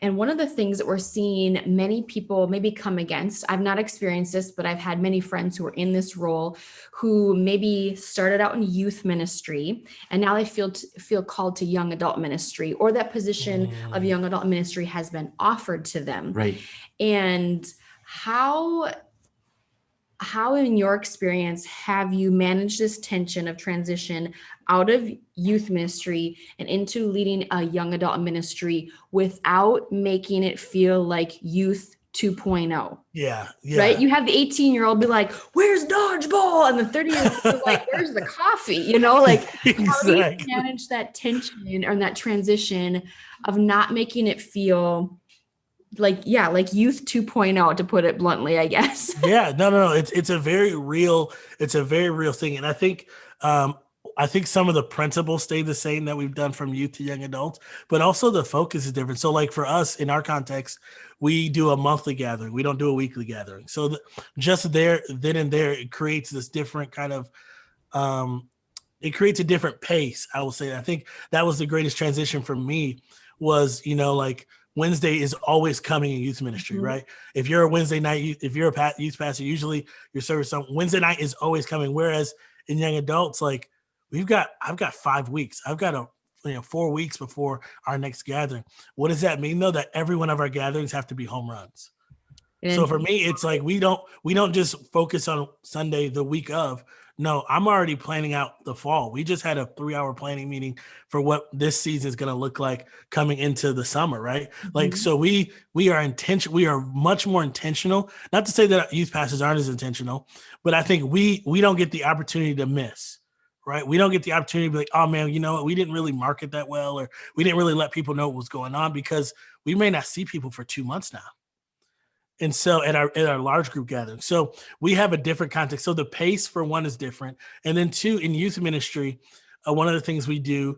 And one of the things that we're seeing many people maybe come against, I've not experienced this, but I've had many friends who are in this role who maybe started out in youth ministry and now they feel called to young adult ministry, or that position of young adult ministry has been offered to them. Right. And how in your experience have you managed this tension of transition out of youth ministry and into leading a young adult ministry without making it feel like youth 2.0? Yeah. Right? You have the 18-year-old be like, where's dodgeball? And the 30-year-old like, where's the coffee? Like, Exactly. How do you manage that tension or that transition of not making it feel like youth 2.0, to put it bluntly, I guess? Yeah, no. It's a very real thing. And I think some of the principles stay the same that we've done from youth to young adults, but also the focus is different. So like for us in our context, we do a monthly gathering. We don't do a weekly gathering. So just there, then and there, it creates this different kind of, it creates a different pace. I will say, I think that was the greatest transition for me was, like Wednesday is always coming in youth ministry, right? If you're a Wednesday night, if you're a youth pastor, usually your service on Wednesday night is always coming. Whereas in young adults, like I've got 5 weeks. I've got 4 weeks before our next gathering. What does that mean though? That every one of our gatherings have to be home runs. So for me, it's like we don't just focus on Sunday the week of. No, I'm already planning out the fall. We just had a 3-hour planning meeting for what this season is going to look like coming into the summer, right? Like, so we are intentional. We are much more intentional. Not to say that youth pastors aren't as intentional, but I think we don't get the opportunity to miss, right? We don't get the opportunity to be like, oh man, you know what? We didn't really market that well, or we didn't really let people know what was going on because we may not see people for 2 months now. And so at our large group gathering, so we have a different context. So the pace for one is different. And then two, in youth ministry, one of the things we do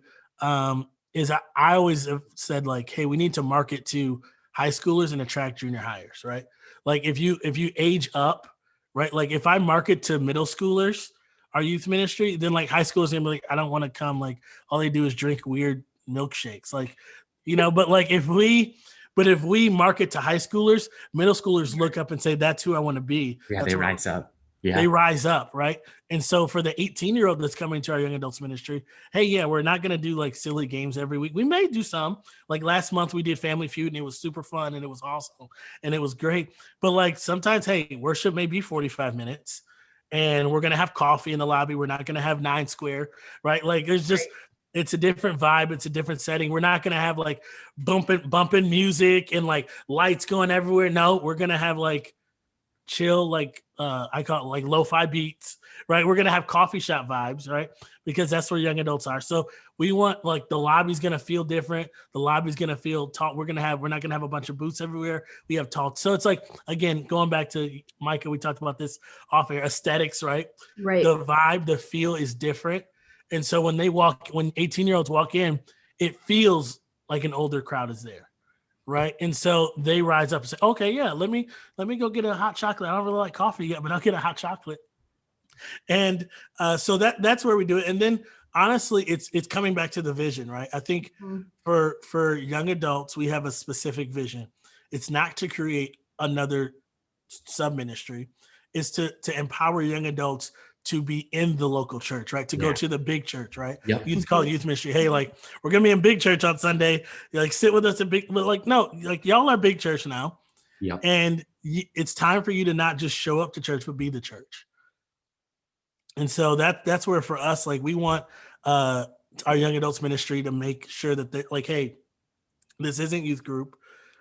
is I always have said like, hey, we need to market to high schoolers and attract junior hires, right? Like if you age up, right? Like if I market to middle schoolers, our youth ministry, then like high schoolers gonna be like, I don't want to come. Like all they do is drink weird milkshakes. Like, but like if we market to high schoolers, middle schoolers look up and say, that's who I want to be. Yeah, they rise up. Yeah. They rise up, right? And so for the 18-year-old that's coming to our young adults ministry, hey, yeah, we're not going to do like silly games every week. We may do some. Like last month we did Family Feud and it was super fun and it was awesome and it was great. But like sometimes, hey, worship may be 45 minutes and we're going to have coffee in the lobby. We're not going to have 9 square, right? Like there's just... It's a different vibe. It's a different setting. We're not going to have like bumping music and like lights going everywhere. No, we're going to have like chill, like I call it like lo-fi beats, right? We're going to have coffee shop vibes, right? Because that's where young adults are. So we want like the lobby's going to feel different. The lobby's going to feel tall. We're not going to have a bunch of booths everywhere. We have tall. So it's like, again, going back to Micah, we talked about this off air, aesthetics, right? Right. The vibe, the feel is different. And so when 18-year-olds walk in, it feels like an older crowd is there, right? And so they rise up and say, okay, yeah, let me go get a hot chocolate. I don't really like coffee yet, but I'll get a hot chocolate. And so that's where we do it. And then honestly, it's coming back to the vision, right? I think for young adults, we have a specific vision. It's not to create another sub-ministry. It's to empower young adults to be in the local church, right? To go to the big church, right? Yep. You call it youth ministry. Hey, like we're gonna be in big church on Sunday. Like sit with us at big. Like no, like y'all are big church now. Yep. And it's time for you to not just show up to church, but be the church. And so that's where for us, like we want our young adults ministry to make sure that they're like, hey, this isn't youth group,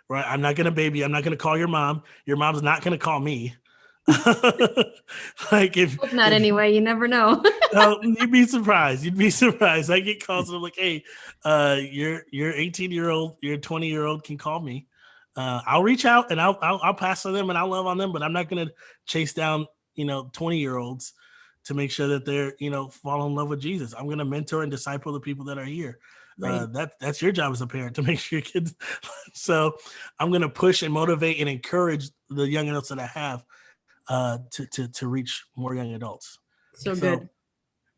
right? I'm not gonna baby. I'm not gonna call your mom. Your mom's not gonna call me. Like if not anyway, you never know. You'd be surprised. I get calls and I'm like, hey, your 18-year-old, your 20-year-old can call me. I'll reach out and I'll pass on them and I'll love on them, but I'm not gonna chase down 20-year-olds to make sure that they're fall in love with Jesus. I'm gonna mentor and disciple the people that are here. Right. That's your job as a parent to make sure your kids. So I'm gonna push and motivate and encourage the young adults that I have to reach more young adults. So good.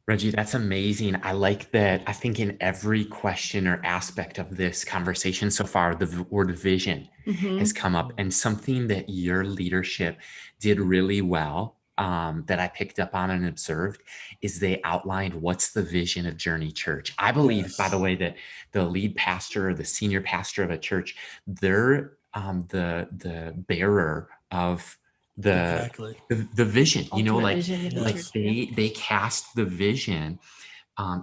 Reggie, that's amazing. I like that. I think in every question or aspect of this conversation so far, the word vision has come up, and something that your leadership did really well, that I picked up on and observed, is they outlined what's the vision of Journey Church. I believe, by the way, that the lead pastor or the senior pastor of a church, they're the bearer of the Exactly. the vision, Ultimate like vision of the Yes. church. they cast the vision,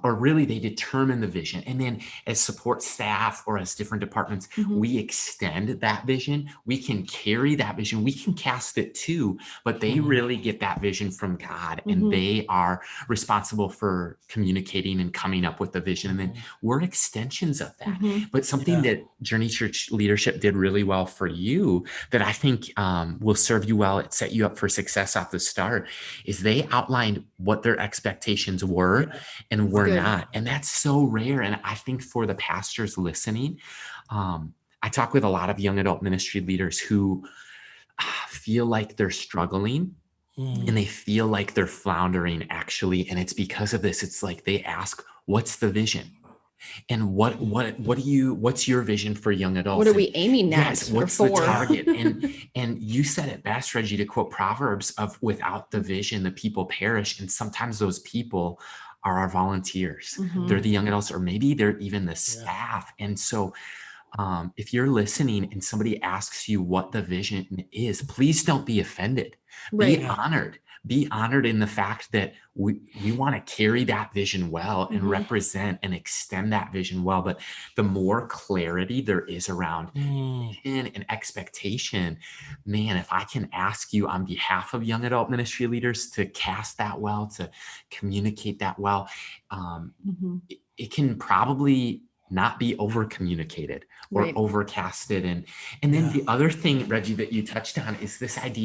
or really they determine the vision, and then as support staff or as different departments, we extend that vision. We can carry that vision, we can cast it too, but they really get that vision from God, and they are responsible for communicating and coming up with the vision, and then we're extensions of that. But something that Journey Church leadership did really well for you, that I think will serve you well, it set you up for success off the start, is they outlined what their expectations were and were Good. not. And that's so rare. And I think for the pastors listening, I talk with a lot of young adult ministry leaders who feel like they're struggling and they feel like they're floundering, actually. And it's because of this. It's like they ask, what's the vision? And what's your vision for young adults? What are we aiming at? Yes, what's or the for? target? And you said it best, Reggie, to quote Proverbs, of without the vision, the people perish. And sometimes those people are our volunteers. They're the young adults, or maybe they're even the staff. And so if you're listening and somebody asks you what the vision is, please don't be offended. Right. Be honored. Be honored in the fact that we want to carry that vision well and represent and extend that vision well. But the more clarity there is around vision and expectation, man, if I can ask you on behalf of young adult ministry leaders to cast that well, to communicate that well, it can probably not be over communicated or overcasted. And then the other thing, Reggie, that you touched on is this idea